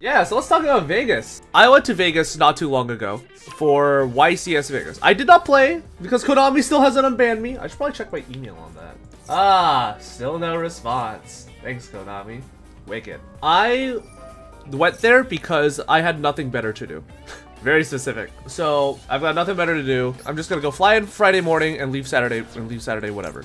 Yeah, so let's talk about Vegas. I went to Vegas not too long ago for YCS Vegas. I did not play because Konami still hasn't unbanned me. I should probably check my email on that. Ah, still no response. Thanks, Konami. Wicked. I went there because I had nothing better to do. Very specific. So I've got nothing better to do. I'm just gonna go fly in Friday morning and leave Saturday whatever.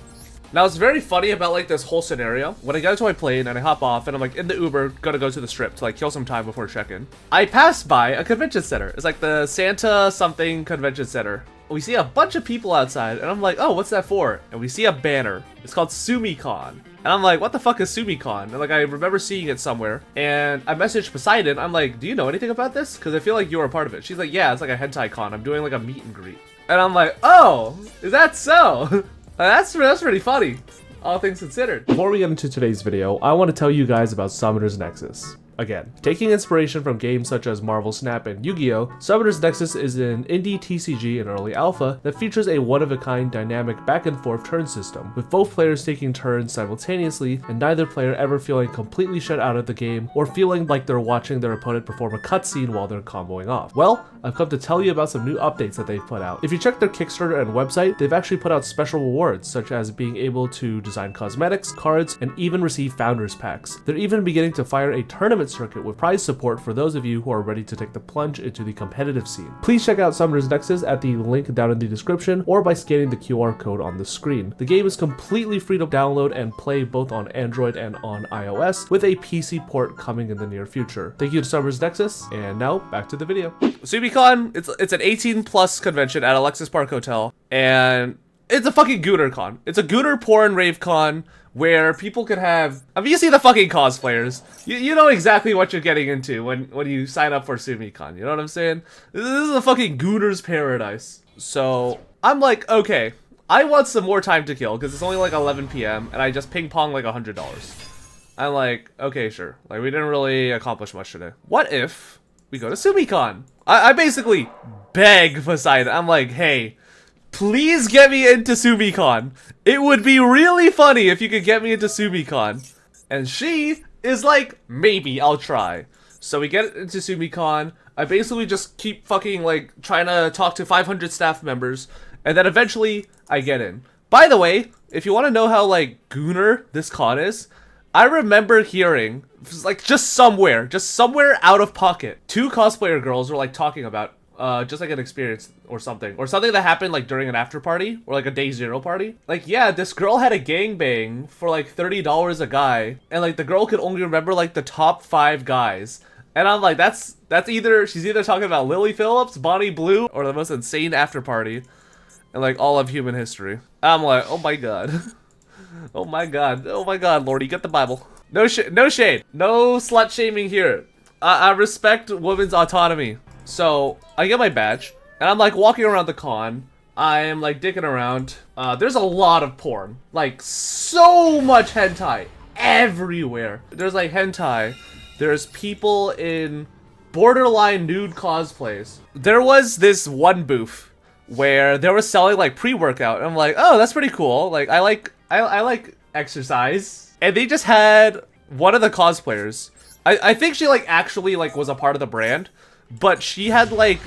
Now, it's very funny about, like, this whole scenario. When I get into my plane and I hop off and I'm, like, in the Uber, gonna go to the strip to, like, kill some time before check-in, I pass by a convention center. It's, like, the Santa something convention center. We see a bunch of people outside, and I'm like, oh, what's that for? And we see a banner. It's called Tsumi Con. And I'm like, what the fuck is Tsumi Con? And, like, I remember seeing it somewhere. And I messaged Poseidon. I'm like, do you know anything about this? Because I feel like you were a part of it. She's like, yeah, it's like a hentai con. I'm doing, like, a meet and greet. And I'm like, oh, is that so? That's pretty funny, all things considered. Before we get into today's video, I want to tell you guys about Summoner's Nexus. Again, taking inspiration from games such as Marvel Snap and Yu-Gi-Oh!, Summoner's Nexus is an indie TCG in early alpha that features a one-of-a-kind dynamic back-and-forth turn system, with both players taking turns simultaneously and neither player ever feeling completely shut out of the game or feeling like they're watching their opponent perform a cutscene while they're comboing off. Well, I've come to tell you about some new updates that they've put out. If you check their Kickstarter and website, they've actually put out special rewards, such as being able to design cosmetics, cards, and even receive Founders Packs. They're even beginning to fire a tournament circuit with prize support for those of you who are ready to take the plunge into the competitive scene. Please check out Summoner's Nexus at the link down in the description or by scanning the QR code on the screen. The game is completely free to download and play both on Android and on iOS, with a PC port coming in the near future. Thank you to Summoner's Nexus, and now back to the video. Tsumi Con, it's an 18+ convention at Alexis Park Hotel, and it's a fucking Gooner con. It's a Gooner porn rave con where people could have, I mean, you see the fucking cosplayers. You know exactly what you're getting into when you sign up for Tsumi Con. You know what I'm saying? This is a fucking Gooner's paradise. So I'm like, okay, I want some more time to kill because it's only like 11 p.m. and I just ping pong like $100. I'm like, okay, sure. Like, we didn't really accomplish much today. What if we go to Tsumi Con? I basically beg Poseidon. I'm like, hey, please get me into Tsumi Con. It would be really funny if you could get me into Tsumi Con. And she is like, maybe, I'll try. So we get into Tsumi Con. I basically just keep fucking like trying to talk to 500 staff members. And then eventually I get in. By the way, if you want to know how like Gooner this con is, I remember hearing, like just somewhere out of pocket, two cosplayer girls were like talking about just like an experience or something that happened like during an after party or like a day zero party. Like, yeah, this girl had a gangbang for like $30 a guy, and like the girl could only remember like the top 5 guys. And I'm like, that's either, she's either talking about Lily Phillips, Bonnie Blue, or the most insane after party in like all of human history. I'm like, oh my god. Oh my god, Lordy, get the Bible. No shade, no slut shaming here. I respect women's autonomy. So I get my badge, and I'm like walking around the con. I'm like dicking around. There's a lot of porn, like so much hentai everywhere. There's like hentai. There's people in borderline nude cosplays. There was this one booth where they were selling like pre-workout. I'm like, oh, that's pretty cool. Like I like exercise. And they just had one of the cosplayers. I think she like actually like was a part of the brand. But she had like,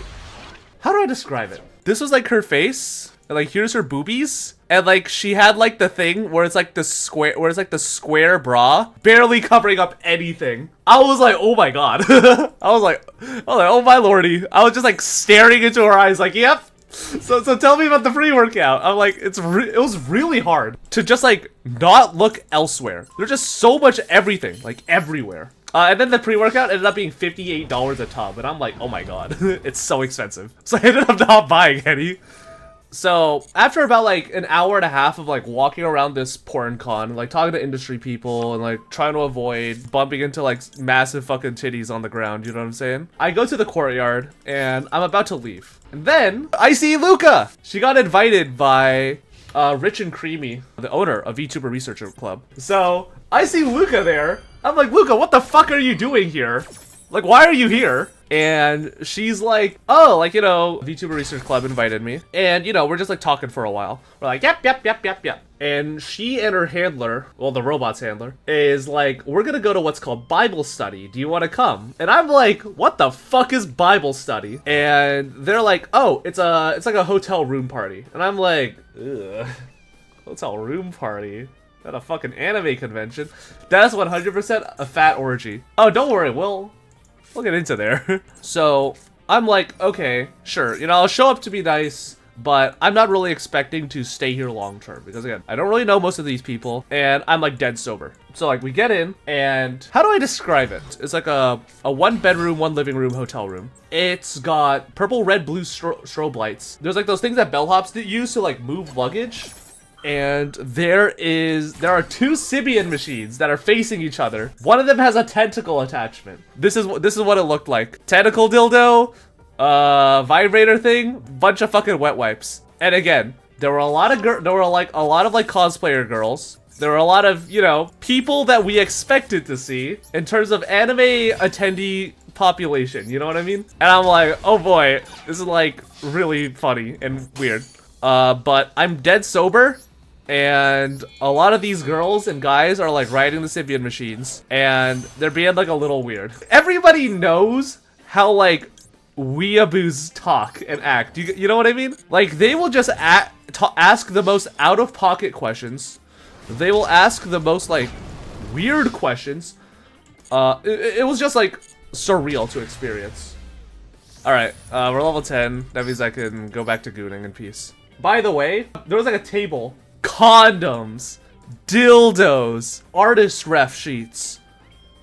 how do I describe it? This was like her face, and like here's her boobies, and like she had like the thing where it's like the square bra, barely covering up anything. I was like, oh my god. I was like, oh my lordy. I was just like staring into her eyes, like, yep. So tell me about the pre-workout. I'm like, it was really hard to just like not look elsewhere. There's just so much everything, like everywhere. And then the pre-workout ended up being $58 a tub, and I'm like, oh my god, it's so expensive. So I ended up not buying any. So after about like an hour and a half of like walking around this porn con, like talking to industry people and like trying to avoid bumping into like massive fucking titties on the ground, you know what I'm saying? I go to the courtyard and I'm about to leave. And then I see Luca. She got invited by Rich and Creamy, the owner of VTuber Researcher Club. So I see Luca there. I'm like, Luca, what the fuck are you doing here? Like, why are you here? And she's like, oh, like, you know, VTuber Research Club invited me. And, you know, we're just like talking for a while. We're like, yep. And she and her handler, well, the robot's handler, is like, we're gonna go to what's called Bible study. Do you want to come? And I'm like, what the fuck is Bible study? And they're like, oh, it's like a hotel room party. And I'm like, ugh, hotel room party? At a fucking anime convention? That's 100% a fat orgy. Oh, don't worry, we'll get into there. So I'm like, okay, sure, you know, I'll show up to be nice, but I'm not really expecting to stay here long term because again, I don't really know most of these people and I'm like dead sober. So like we get in and how do I describe it? It's like a 1 bedroom, 1 living room hotel room. It's got purple, red, blue strobe lights. There's like those things that bellhops use to like move luggage. And there are 2 Sibian machines that are facing each other. One of them has a tentacle attachment. This is what it looked like. Tentacle dildo, vibrator thing, bunch of fucking wet wipes. And again, there were a lot of cosplayer girls. There were a lot of, you know, people that we expected to see in terms of anime attendee population, you know what I mean? And I'm like, oh boy, this is like really funny and weird. But I'm dead sober. And a lot of these girls and guys are like riding the Sibian machines and they're being like a little weird. Everybody knows how like weeaboos talk and act. You know what I mean? Like they will just ask the most out-of-pocket questions. They will ask the most like weird questions. It was just like surreal to experience. All right, we're level 10. That means I can go back to gooning in peace. By the way, there was like a table. Condoms, dildos, artist ref sheets,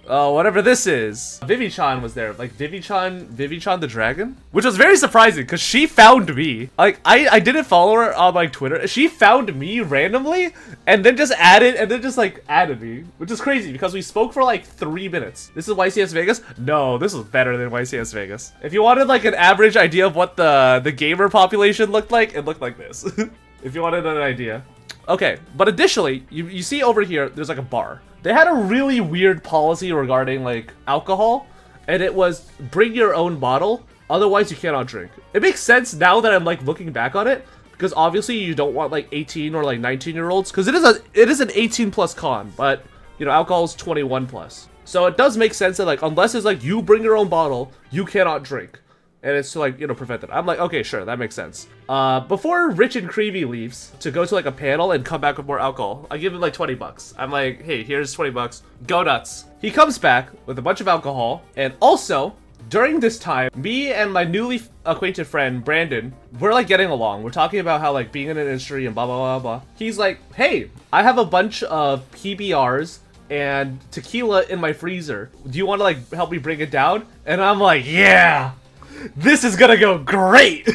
whatever this is. Vivi-chan was there, like Vivi-chan the dragon, which was very surprising because she found me. Like I didn't follow her on like Twitter. She found me randomly and then just added me, which is crazy because we spoke for like 3 minutes. This is YCS Vegas? No, this is better than YCS Vegas. If you wanted like an average idea of what the gamer population looked like, it looked like this. If you wanted an idea. Okay, but additionally, you see over here, there's like a bar. They had a really weird policy regarding like alcohol, and it was bring your own bottle, otherwise you cannot drink. It makes sense now that I'm like looking back on it, because obviously you don't want like 18 or like 19-year-olds, because it is an 18+ con, but you know, alcohol is 21+. So it does make sense that like, unless it's like you bring your own bottle, you cannot drink. And it's to like, you know, prevent it. I'm like, okay, sure, that makes sense. Before Rich and Creevy leaves to go to like a panel and come back with more alcohol, I give him like 20 bucks. I'm like, hey, here's 20 bucks, go nuts. He comes back with a bunch of alcohol. And also, during this time, me and my newly acquainted friend, Brandon, we're like getting along. We're talking about how like being in an industry and blah, blah, blah, blah. He's like, hey, I have a bunch of PBRs and tequila in my freezer. Do you want to like help me bring it down? And I'm like, yeah. This is gonna go great!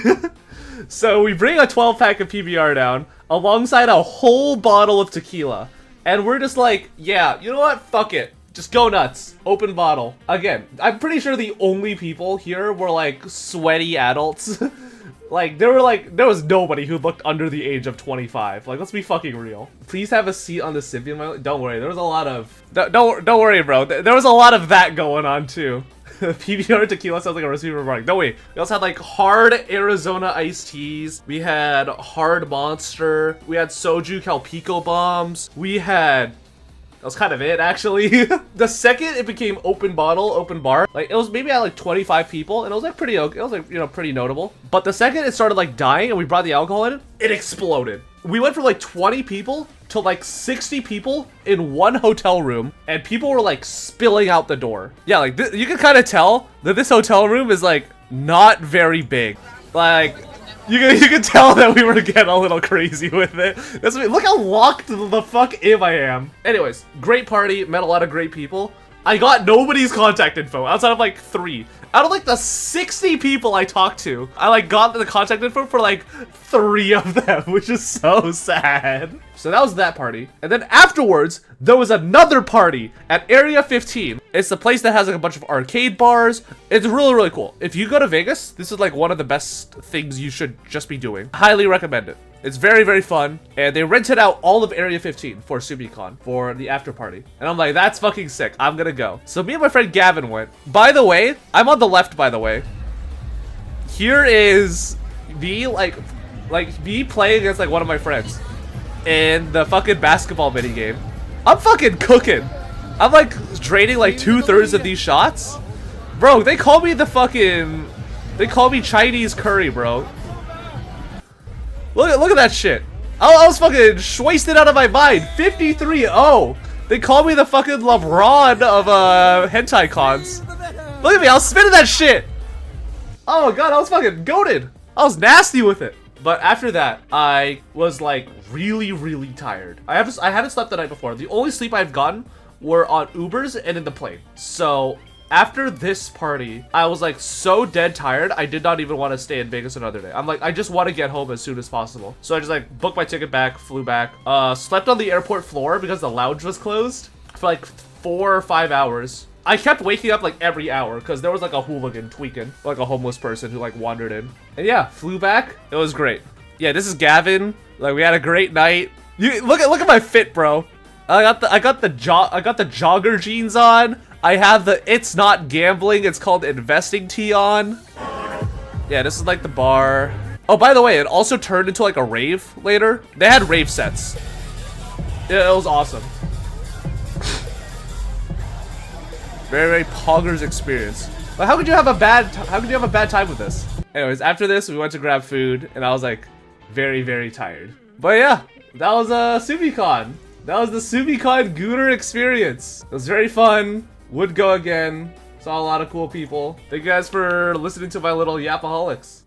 So we bring a 12-pack of PBR down alongside a whole bottle of tequila. And we're just like, yeah, you know what? Fuck it. Just go nuts. Open bottle. Again, I'm pretty sure the only people here were like sweaty adults. Like, there was nobody who looked under the age of 25. Like, let's be fucking real. Please have a seat on the Sibian. Don't worry, there was a lot of... Don't worry, bro. There was a lot of that going on, too. PBR tequila sounds like a recipe for mark. No, wait. We also had like hard Arizona iced teas. We had hard Monster. We had soju Calpico bombs. We had... That was kind of it, actually. The second it became open bottle, open bar, like it was maybe at like 25 people, and it was like pretty okay. It was like, you know, pretty notable. But the second it started like dying and we brought the alcohol in, it exploded. We went from like 20 people to like 60 people in one hotel room, and people were like spilling out the door. Yeah, like you can kind of tell that this hotel room is like not very big. Like you can tell that we were getting a little crazy with it. Look how locked the fuck in I am. Anyways, great party, met a lot of great people. I got nobody's contact info outside of like 3. Out of like the 60 people I talked to, I like got the contact info for like 3 of them, which is so sad. So that was that party. And then afterwards, there was another party at Area 15. It's the place that has like a bunch of arcade bars. It's really, really cool. If you go to Vegas, this is like one of the best things you should just be doing. Highly recommend it. It's very, very fun. And they rented out all of Area 15 for Tsumi Con for the after party. And I'm like, that's fucking sick. I'm gonna go. So me and my friend Gavin went. By the way, I'm on the left, by the way. Here is me, like me playing against like one of my friends in the fucking basketball mini game. I'm fucking cooking. I'm like draining like 2/3 of these shots. Bro, they call me the fucking... They call me Chinese curry, bro. Look at that shit. I was fucking wasted out of my mind. 53-0. They call me the fucking LeBron of hentai cons. Look at me, I was spinning that shit. Oh my god, I was fucking goated. I was nasty with it. But after that, I was like really, really tired. I haven't slept the night before. The only sleep I've gotten were on Ubers and in the plane. So after this party, I was like so dead tired, I did not even want to stay in Vegas another day. I'm like, I just want to get home as soon as possible. So I just like booked my ticket back, flew back, slept on the airport floor because the lounge was closed for like 4 or 5 hours. I kept waking up like every hour because there was like a hooligan tweaking, like a homeless person who like wandered in. And yeah, flew back. It was great. Yeah, this is Gavin. Like we had a great night. You look at my fit, bro. I got the jogger jeans on. I have the it's not gambling, it's called investing tee on. Yeah, this is like the bar. Oh, by the way, it also turned into like a rave later. They had rave sets. Yeah, it was awesome. Very, very poggers experience. But how could you have a bad time with this? Anyways, after this, we went to grab food, and I was like, very, very tired. But yeah, that was Tsumi Con. That was the Tsumi Con Gooner experience. It was very fun. Would go again. Saw a lot of cool people. Thank you guys for listening to my little yapaholics.